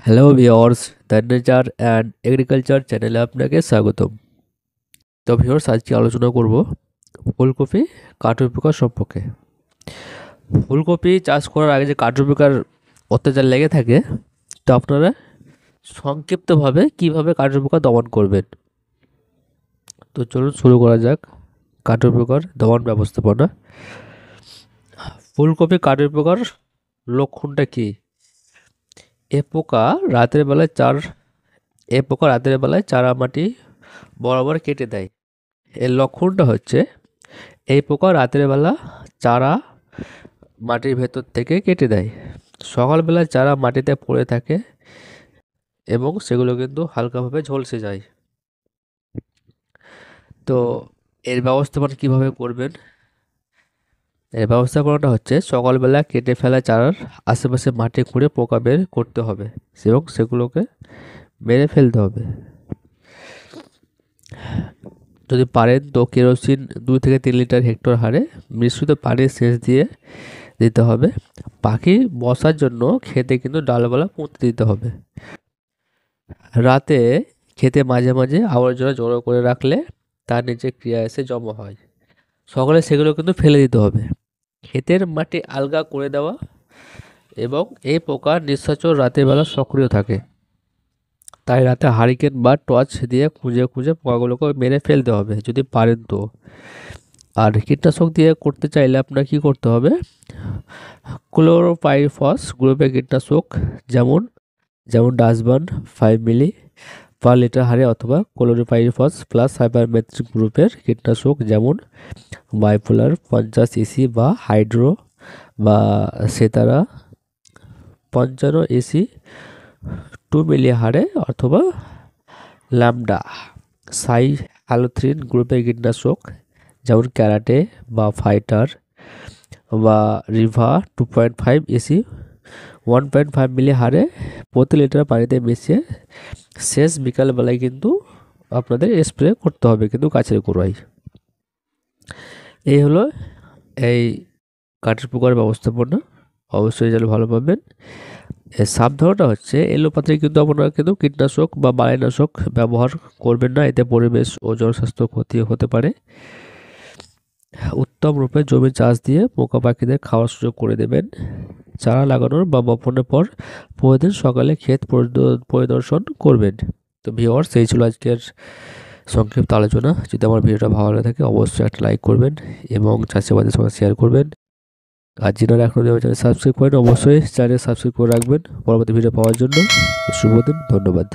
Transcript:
Hello viewers, the nature and agriculture চ্যানেলে আপনাকে স্বাগতম। তো ভিউয়ার্স, আজকে আলোচনা করব ফুলকপি কাটুই পোকা সম্পর্কে। ফুলকপি চাষ করার আগে যে কাটুই পোকার অত্যাচার লেগে থাকে, তো আপনারা সংক্ষিপ্তভাবে কিভাবে কাটুই পোকা দমন করবেন। তো চলুন শুরু করা যাক কাটুই পোকার দমন ব্যবস্থাপনা। ফুলকপি কাটুই পোকার লক্ষণটা কী? এ পোকা রাতের বেলায় চারা মাটি বরাবর কেটে দেয়। এর লক্ষণটা হচ্ছে এই পোকা রাতের বেলা চারা মাটির ভেতর থেকে কেটে দেয়। সকালবেলা চারা মাটিতে পড়ে থাকে এবং সেগুলো কিন্তু হালকাভাবে ঝলসে যায়। তো এর ব্যবস্থাপনা কিভাবে করবেন? এর ব্যবস্থাপনাটা হচ্ছে সকালবেলা কেটে ফেলা চারার আশেপাশে মাটি খুঁড়ে পোকা বের করতে হবে এবং সেগুলোকে মেরে ফেলতে হবে। যদি পারেন তো কেরোসিন 2 থেকে 3 লিটার হেক্টর হারে মিশ্রিত পানির সেচ দিয়ে দিতে হবে। পাখি বসার জন্য খেতে কিন্তু ডালপালা পুঁতে দিতে হবে। রাতে খেতে মাঝে মাঝে আবর্জনা জড়ো করে রাখলে তার নিচে ক্রিয়া এসে জমা হয়। সকালে সেগুলো কিন্তু ফেলে দিতে হবে। ক্ষেতের মাটি আলগা করে দেওয়া এবং এই পোকা নিশাচর রাতের বেলা সক্রিয় থাকে, তাই রাতে হারিকেন বা টর্চ দিয়ে খুঁজে খুঁজে পোকাগুলোকে মেরে ফেলতে হবে যদি পারেন তো। আর কীটনাশক দিয়ে করতে চাইলে আপনার কী করতে হবে? ক্লোরোপাইরিফস গ্রুপের কীটনাশক যেমন ডাসবান 5 মিলি পার লিটার হারে অথবা ক্লোরোপাইরিফস প্লাস সাইপারমেথ্রিন গ্রুপের কীটনাশক যেমন বাইপোলার 50 ইসি বা হাইড্রো বা সেতারা 55 ইসি 2 মিলি হারে অথবা ল্যামডা সাই হ্যালোথ্রিন গ্রুপের কীটনাশক যেমন ক্যারাটে বা ফাইটার বা রিভা 2.5 ইসি 1.5 মিলি হারে প্রতি লিটার পানিতে মিশিয়ে শেষ বিকালবেলায় কিন্তু আপনাদের স্প্রে করতে হবে কিন্তু গাছের গোড়ায়। এই হলো এই কাঠের পোকার ব্যবস্থাপনা। অবশ্যই যেন ভালো পাবেন। এর সাবধানতা হচ্ছে এলোপাতাড়ি কিন্তু আপনারা কিন্তু কীটনাশক বা বালাইনাশক ব্যবহার করবেন না, এতে পরিবেশ ও জনস্বাস্থ্য ক্ষতি হতে পারে। উত্তম রূপে জমি চাষ দিয়ে পোকা পাখিদের খাওয়ার সুযোগ করে দেবেন। চারা লাগানোর বা বপনের পর প্রতিদিন সকালে ক্ষেত পরিদর্শন করবেন। তো ভিউয়ার্স, এই ছিল আজকের সংক্ষিপ্ত আলোচনা। যদি আমার ভিডিওটা ভালো লাগে থাকে অবশ্যই একটা লাইক করবেন এবং চাষিবাদের সঙ্গে শেয়ার করবেন। আর যারা এখনও চ্যানেল সাবস্ক্রাইব করেন অবশ্যই চ্যানেল সাবস্ক্রাইব করে রাখবেন পরবর্তী ভিডিও পাওয়ার জন্য। শুভ দিন, ধন্যবাদ।